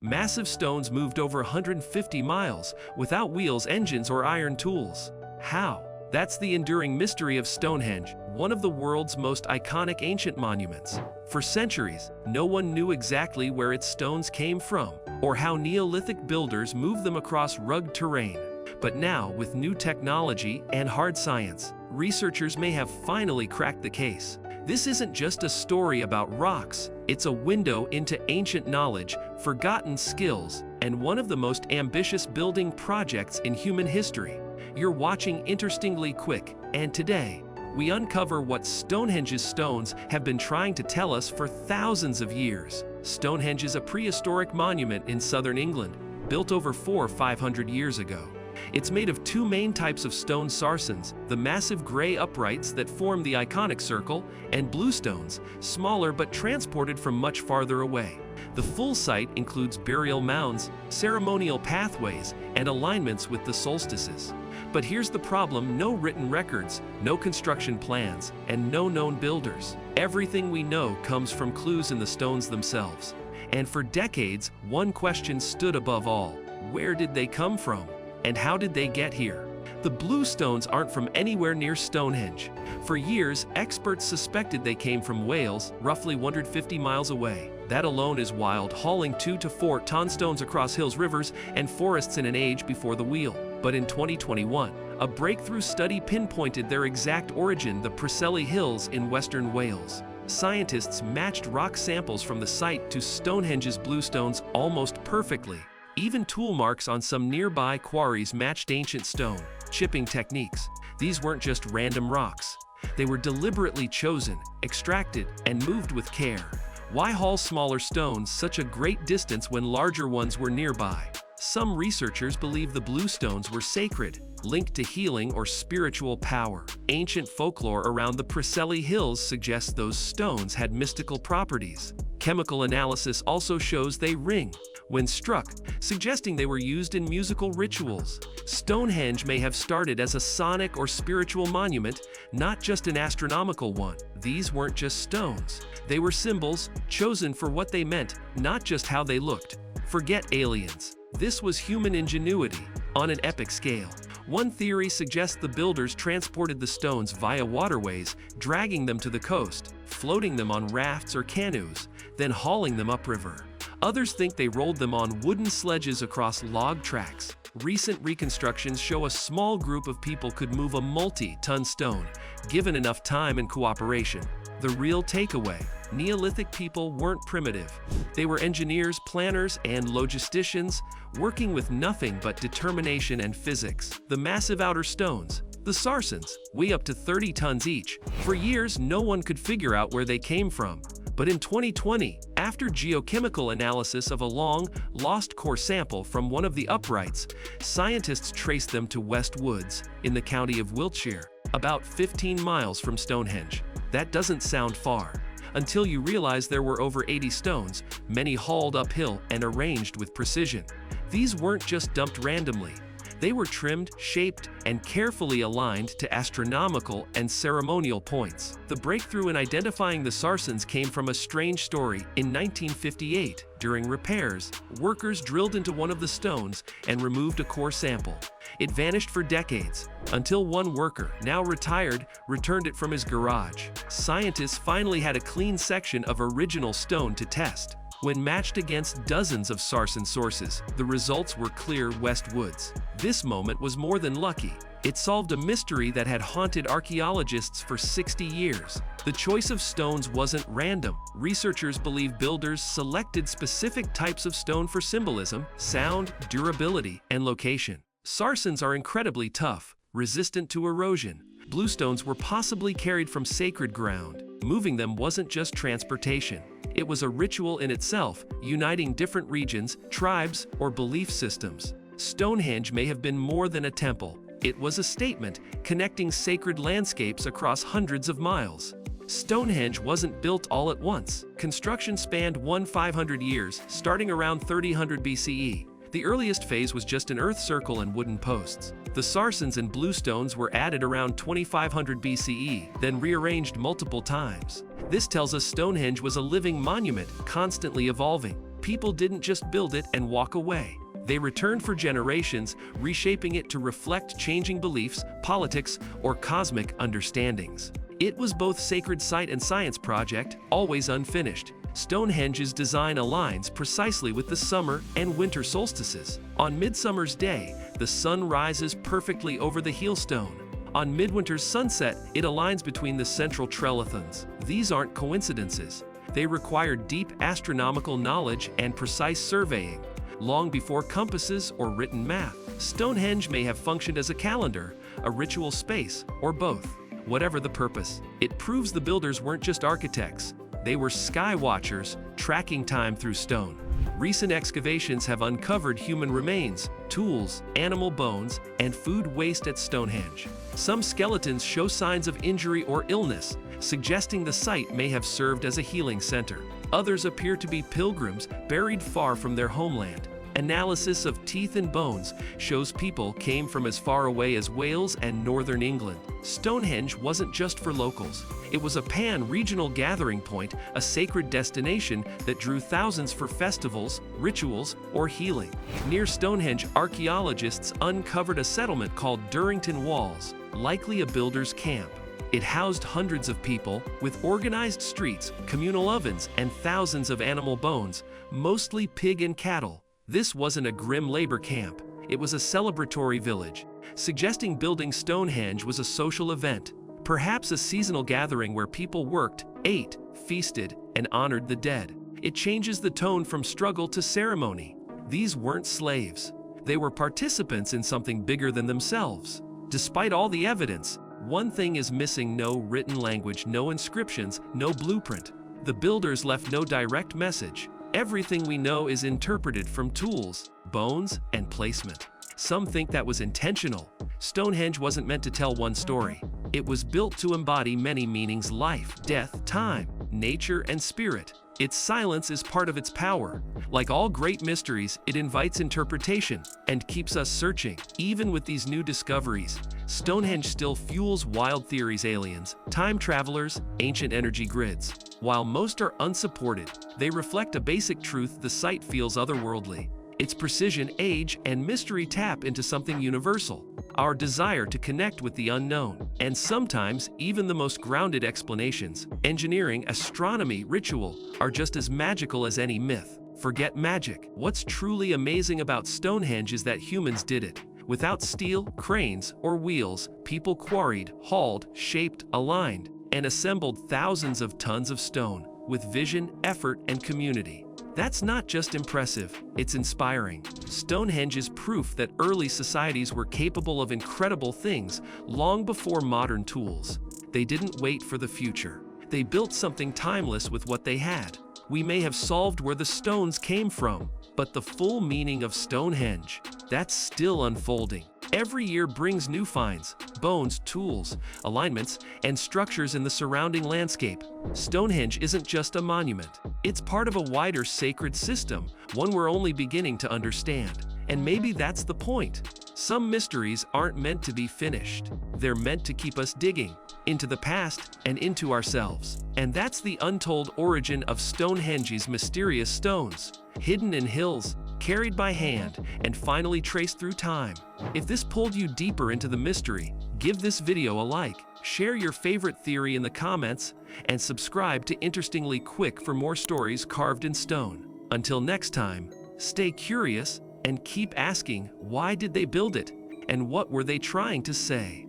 Massive stones moved over 150 miles without wheels, engines, or iron tools. How? That's the enduring mystery of Stonehenge, one of the world's most iconic ancient monuments. For centuries, no one knew exactly where its stones came from, or how Neolithic builders moved them across rugged terrain. But now, with new technology and hard science, researchers may have finally cracked the case. This isn't just a story about rocks, it's a window into ancient knowledge, forgotten skills, and one of the most ambitious building projects in human history. You're watching Interestingly Quick, and today, we uncover what Stonehenge's stones have been trying to tell us for thousands of years. Stonehenge is a prehistoric monument in southern England, built over 400 or 500 years ago. It's made of two main types of stone sarsens, the massive gray uprights that form the iconic circle, and bluestones, smaller but transported from much farther away. The full site includes burial mounds, ceremonial pathways, and alignments with the solstices. But here's the problem: no written records, no construction plans, and no known builders. Everything we know comes from clues in the stones themselves. And for decades, one question stood above all: where did they come from? And how did they get here? The blue stones aren't from anywhere near Stonehenge. For years, experts suspected they came from Wales, roughly 150 miles away. That alone is wild, hauling 2 to 4 ton stones across hills, rivers, and forests in an age before the wheel. But in 2021, a breakthrough study pinpointed their exact origin: the Preseli Hills in western Wales. Scientists matched rock samples from the site to Stonehenge's bluestones almost perfectly. Even tool marks on some nearby quarries matched ancient stone chipping techniques. These weren't just random rocks. They were deliberately chosen, extracted, and moved with care. Why haul smaller stones such a great distance when larger ones were nearby? Some researchers believe the bluestones were sacred, linked to healing or spiritual power. Ancient folklore around the Preseli Hills suggests those stones had mystical properties. Chemical analysis also shows they ring when struck, suggesting they were used in musical rituals. Stonehenge may have started as a sonic or spiritual monument, not just an astronomical one. These weren't just stones. They were symbols, chosen for what they meant, not just how they looked. Forget aliens. This was human ingenuity on an epic scale. One theory suggests the builders transported the stones via waterways, dragging them to the coast, floating them on rafts or canoes, then hauling them upriver. Others think they rolled them on wooden sledges across log tracks. Recent reconstructions show a small group of people could move a multi-ton stone, given enough time and cooperation. The real takeaway: Neolithic people weren't primitive. They were engineers, planners, and logisticians, working with nothing but determination and physics. The massive outer stones, the sarsens, weigh up to 30 tons each. For years, no one could figure out where they came from. But in 2020, after geochemical analysis of a long, lost core sample from one of the uprights, scientists traced them to West Woods, in the county of Wiltshire, about 15 miles from Stonehenge. That doesn't sound far, until you realize there were over 80 stones, many hauled uphill and arranged with precision. These weren't just dumped randomly. They were trimmed, shaped, and carefully aligned to astronomical and ceremonial points. The breakthrough in identifying the sarsens came from a strange story. In 1958, during repairs, workers drilled into one of the stones and removed a core sample. It vanished for decades, until one worker, now retired, returned it from his garage. Scientists finally had a clean section of original stone to test. When matched against dozens of sarsen sources, the results were clear: West Woods. This moment was more than lucky. It solved a mystery that had haunted archaeologists for 60 years. The choice of stones wasn't random. Researchers believe builders selected specific types of stone for symbolism, sound, durability, and location. Sarsens are incredibly tough, resistant to erosion. Bluestones were possibly carried from sacred ground. Moving them wasn't just transportation. It was a ritual in itself, uniting different regions, tribes, or belief systems. Stonehenge may have been more than a temple. It was a statement, connecting sacred landscapes across hundreds of miles. Stonehenge wasn't built all at once. Construction spanned 500 years, starting around 3000 BCE. The earliest phase was just an earth circle and wooden posts. The sarsens and bluestones were added around 2500 BCE, then rearranged multiple times. This tells us Stonehenge was a living monument, constantly evolving. People didn't just build it and walk away. They returned for generations, reshaping it to reflect changing beliefs, politics, or cosmic understandings. It was both sacred site and science project, always unfinished. Stonehenge's design aligns precisely with the summer and winter solstices. On Midsummer's Day, the sun rises perfectly over the heelstone. On midwinter's sunset, it aligns between the central trilithons. These aren't coincidences. They require deep astronomical knowledge and precise surveying. Long before compasses or written math, Stonehenge may have functioned as a calendar, a ritual space, or both. Whatever the purpose, it proves the builders weren't just architects. They were sky watchers, tracking time through stone. Recent excavations have uncovered human remains, tools, animal bones, and food waste at Stonehenge. Some skeletons show signs of injury or illness, suggesting the site may have served as a healing center. Others appear to be pilgrims buried far from their homeland. Analysis of teeth and bones shows people came from as far away as Wales and northern England. Stonehenge wasn't just for locals. It was a pan-regional gathering point, a sacred destination that drew thousands for festivals, rituals, or healing. Near Stonehenge, archaeologists uncovered a settlement called Durrington Walls, likely a builder's camp. It housed hundreds of people, with organized streets, communal ovens, and thousands of animal bones, mostly pig and cattle. This wasn't a grim labor camp. It was a celebratory village, suggesting building Stonehenge was a social event, perhaps a seasonal gathering where people worked, ate, feasted, and honored the dead. It changes the tone from struggle to ceremony. These weren't slaves. They were participants in something bigger than themselves. Despite all the evidence, one thing is missing: no written language, no inscriptions, no blueprint. The builders left no direct message. Everything we know is interpreted from tools, bones, and placement. Some think that was intentional. Stonehenge wasn't meant to tell one story. It was built to embody many meanings: life, death, time, nature, and spirit. Its silence is part of its power. Like all great mysteries, it invites interpretation and keeps us searching. Even with these new discoveries, Stonehenge still fuels wild theories: aliens, time travelers, ancient energy grids. While most are unsupported, they reflect a basic truth: the site feels otherworldly. Its precision, age, and mystery tap into something universal: our desire to connect with the unknown. And sometimes, even the most grounded explanations, engineering, astronomy, ritual, are just as magical as any myth. Forget magic. What's truly amazing about Stonehenge is that humans did it. Without steel, cranes, or wheels, people quarried, hauled, shaped, aligned, and assembled thousands of tons of stone with vision, effort, and community. That's not just impressive, it's inspiring. Stonehenge is proof that early societies were capable of incredible things long before modern tools. They didn't wait for the future. They built something timeless with what they had. We may have solved where the stones came from, but the full meaning of Stonehenge, that's still unfolding. Every year brings new finds: bones, tools, alignments, and structures in the surrounding landscape. Stonehenge isn't just a monument. It's part of a wider sacred system, one we're only beginning to understand. And maybe that's the point. Some mysteries aren't meant to be finished. They're meant to keep us digging into the past and into ourselves. And that's the untold origin of Stonehenge's mysterious stones, hidden in hills, carried by hand, and finally traced through time. If this pulled you deeper into the mystery, give this video a like, share your favorite theory in the comments, and subscribe to Interestingly Quick for more stories carved in stone. Until next time, stay curious and keep asking, why did they build it? And what were they trying to say?